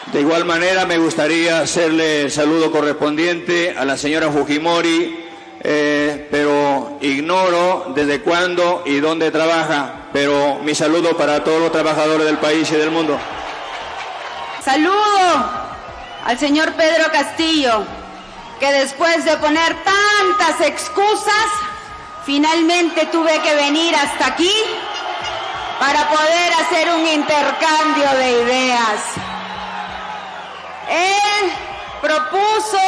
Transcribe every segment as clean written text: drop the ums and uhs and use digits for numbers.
De igual manera me gustaría hacerle el saludo correspondiente a la señora Fujimori, pero ignoro desde cuándo y dónde trabaja, pero mi saludo para todos los trabajadores del país y del mundo. Saludo al señor Pedro Castillo, que después de poner tantas excusas, finalmente tuve que venir hasta aquí para poder hacer un intercambio de ideas. Él propuso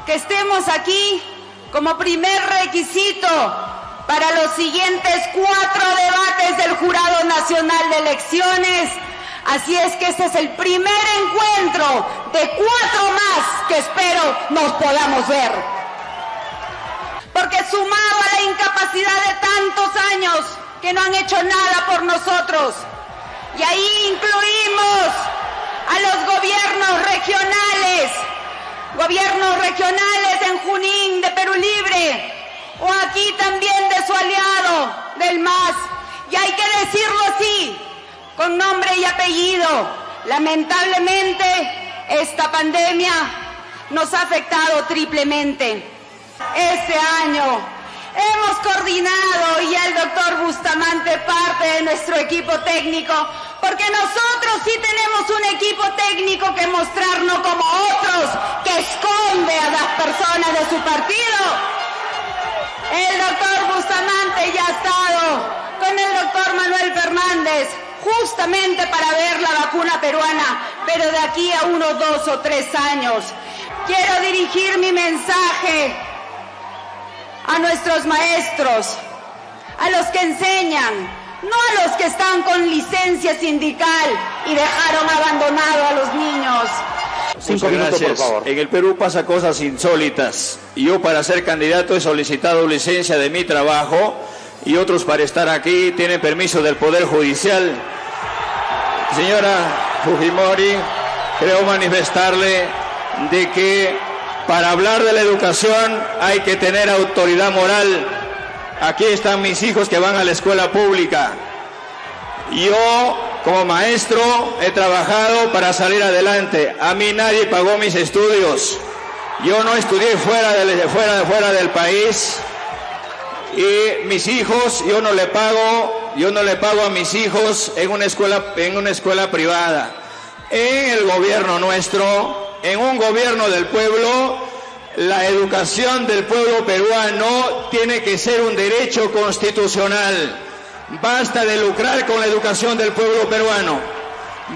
que estemos aquí como primer requisito para los siguientes 4 debates del Jurado Nacional de Elecciones. Así es que este es el primer encuentro de 4 más que espero nos podamos ver. Porque sumado a la incapacidad de tantos años que no han hecho nada por nosotros, y ahí incluimos a los gobiernos regionales en Junín, de Perú Libre, o aquí también de su aliado, del MAS, y hay que decirlo así, con nombre y apellido. Lamentablemente, esta pandemia nos ha afectado triplemente. Este año hemos coordinado, y el doctor Bustamante parte de nuestro equipo técnico, porque nosotros sí tenemos un equipo técnico que mostrar, no como otros que esconde a las personas de su partido. El doctor Bustamante ya ha estado con el doctor Manuel Fernández justamente para ver la vacuna peruana, pero de aquí a 1, 2 o 3 años. Quiero dirigir mi mensaje a nuestros maestros, a los que enseñan, no a los que están con licencia sindical y dejaron abandonado a los niños. 5 minutos, por favor. En el Perú pasa cosas insólitas. Yo para ser candidato he solicitado licencia de mi trabajo y otros para estar aquí tienen permiso del Poder Judicial. Señora Fujimori, creo manifestarle de que para hablar de la educación hay que tener autoridad moral. Aquí están mis hijos que van a la escuela pública. Yo, como maestro, he trabajado para salir adelante. A mí nadie pagó mis estudios. Yo no estudié fuera del país. Y mis hijos, yo no le pago a mis hijos en una escuela privada. En el gobierno nuestro, en un gobierno del pueblo, la educación del pueblo peruano tiene que ser un derecho constitucional. Basta de lucrar con la educación del pueblo peruano.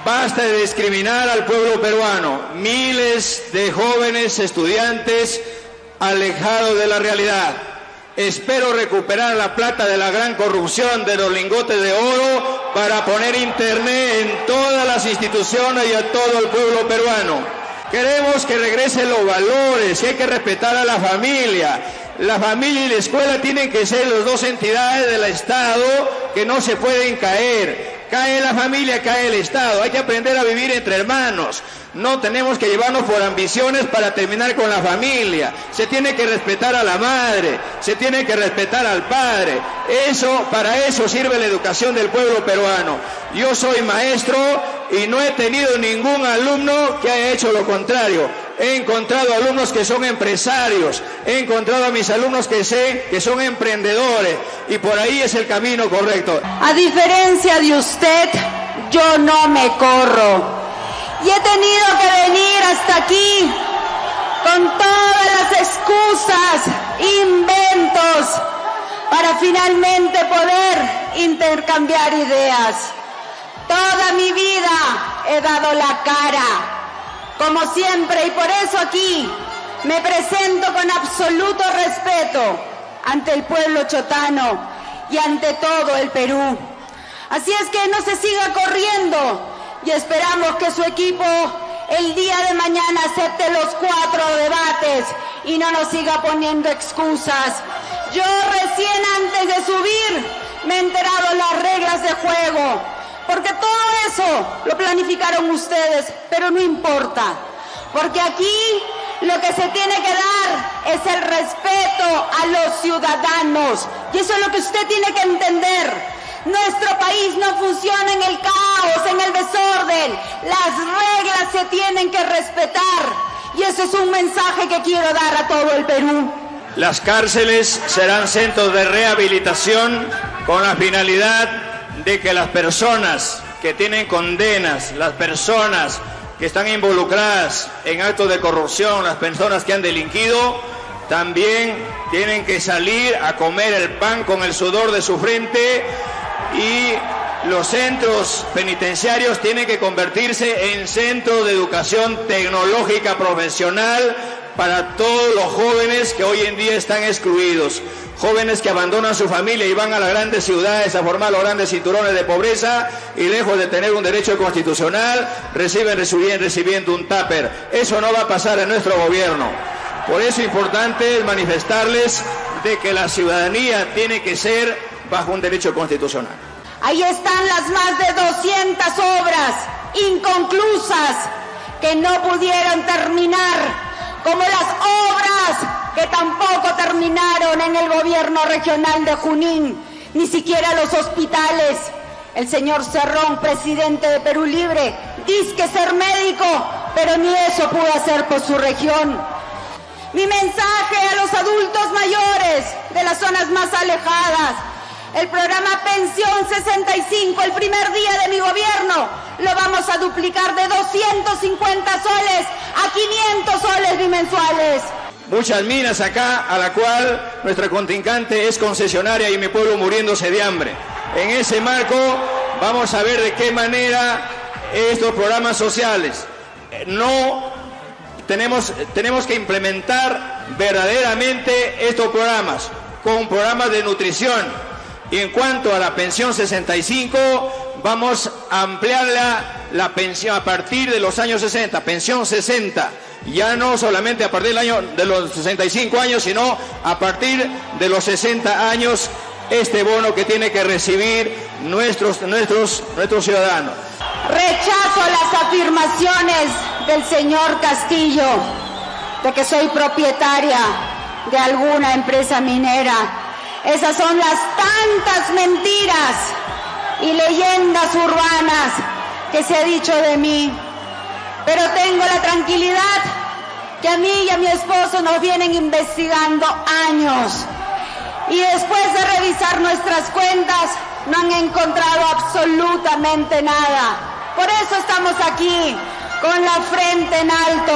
Basta de discriminar al pueblo peruano. Miles de jóvenes estudiantes alejados de la realidad. Espero recuperar la plata de la gran corrupción de los lingotes de oro para poner internet en todas las instituciones y a todo el pueblo peruano. Queremos que regresen los valores, y hay que respetar a la familia. La familia y la escuela tienen que ser las dos entidades del Estado que no se pueden caer. Cae la familia, cae el Estado. Hay que aprender a vivir entre hermanos. No tenemos que llevarnos por ambiciones para terminar con la familia. Se tiene que respetar a la madre, se tiene que respetar al padre. Para eso sirve la educación del pueblo peruano. Yo soy maestro y no he tenido ningún alumno que haya hecho lo contrario. He encontrado alumnos que son empresarios, he encontrado a mis alumnos que sé que son emprendedores, y por ahí es el camino correcto. A diferencia de usted, yo no me corro. Y he tenido que venir hasta aquí con todas las excusas, inventos, para finalmente poder intercambiar ideas. Toda mi vida he dado la cara, como siempre, y por eso aquí me presento con absoluto respeto ante el pueblo chotano y ante todo el Perú. Así es que no se siga corriendo y esperamos que su equipo el día de mañana acepte los 4 debates y no nos siga poniendo excusas. Yo recién antes de subir me he enterado las reglas de juego, porque todo eso lo planificaron ustedes, pero no importa, porque aquí lo que se tiene que dar es el respeto a los ciudadanos, y eso es lo que usted tiene que entender. Nuestro país no funciona en el caos, en el desorden. orden, las reglas se tienen que respetar. Y ese es un mensaje que quiero dar a todo el Perú. Las cárceles serán centros de rehabilitación con la finalidad de que las personas que tienen condenas, las personas que están involucradas en actos de corrupción, las personas que han delinquido, también tienen que salir a comer el pan con el sudor de su frente, y los centros penitenciarios tienen que convertirse en centros de educación tecnológica profesional para todos los jóvenes que hoy en día están excluidos. Jóvenes que abandonan su familia y van a las grandes ciudades a formar los grandes cinturones de pobreza, y lejos de tener un derecho constitucional, recibiendo un tupper. Eso no va a pasar en nuestro gobierno. Por eso es importante manifestarles de que la ciudadanía tiene que ser bajo un derecho constitucional. Ahí están las más de 200 obras inconclusas que no pudieron terminar, como las obras que tampoco terminaron en el gobierno regional de Junín, ni siquiera los hospitales. El señor Cerrón, presidente de Perú Libre, dice que ser médico, pero ni eso pudo hacer por su región. Mi mensaje a los adultos mayores de las zonas más alejadas: el programa Pensión 65, el primer día de mi gobierno, lo vamos a duplicar de 250 soles a 500 soles bimensuales. Muchas minas acá, a la cual nuestra contrincante es concesionaria y mi pueblo muriéndose de hambre. En ese marco vamos a ver de qué manera estos programas sociales tenemos que implementar verdaderamente estos programas con programas de nutrición. Y en cuanto a la pensión 65, vamos a ampliarla la pensión a partir de los años 60, pensión 60. Ya no solamente a partir del año de los 65 años, sino a partir de los 60 años, este bono que tiene que recibir nuestros ciudadanos. Rechazo las afirmaciones del señor Castillo de que soy propietaria de alguna empresa minera. Esas son las tantas mentiras y leyendas urbanas que se ha dicho de mí. Pero tengo la tranquilidad que a mí y a mi esposo nos vienen investigando años. Y después de revisar nuestras cuentas, no han encontrado absolutamente nada. Por eso estamos aquí, con la frente en alto.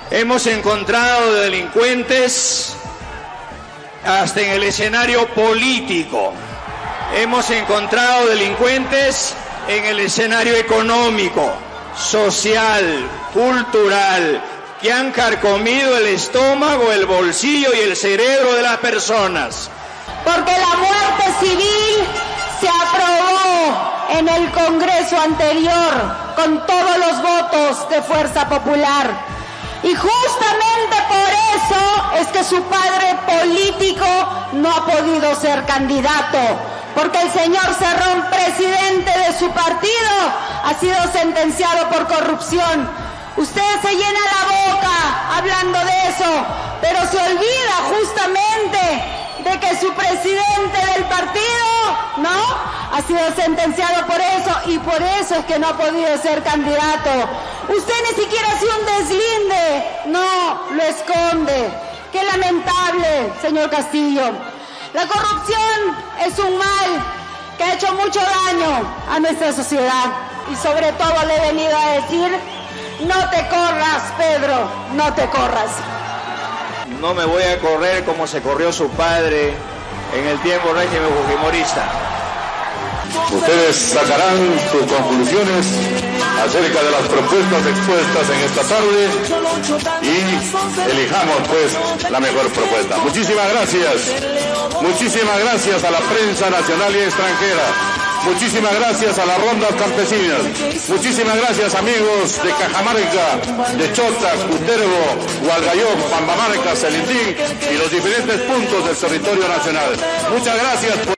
Hemos encontrado delincuentes hasta en el escenario político. Hemos encontrado delincuentes en el escenario económico, social, cultural, que han carcomido el estómago, el bolsillo y el cerebro de las personas. Porque la muerte civil se aprobó en el Congreso anterior con todos los votos de Fuerza Popular. Y justamente por eso es que su padre político no ha podido ser candidato, porque el señor Cerrón, presidente de su partido, ha sido sentenciado por corrupción. Usted se llena la boca hablando de eso, pero se olvida justamente de que su presidente del partido, ¿no?, ha sido sentenciado por eso, y por eso es que no ha podido ser candidato. Usted ni siquiera ha sido un deslinde, no, lo esconde. Qué lamentable, señor Castillo. La corrupción es un mal que ha hecho mucho daño a nuestra sociedad, y sobre todo le he venido a decir: no te corras, Pedro, no te corras. No me voy a correr como se corrió su padre en el tiempo régimen fujimorista. Ustedes sacarán sus conclusiones acerca de las propuestas expuestas en esta tarde y elijamos pues la mejor propuesta. Muchísimas gracias a la prensa nacional y extranjera. Muchísimas gracias a las rondas campesinas. Muchísimas gracias, amigos de Cajamarca, de Chota, Cutervo, Hualgayoc, Pambamarca, Celintín y los diferentes puntos del territorio nacional. Muchas gracias.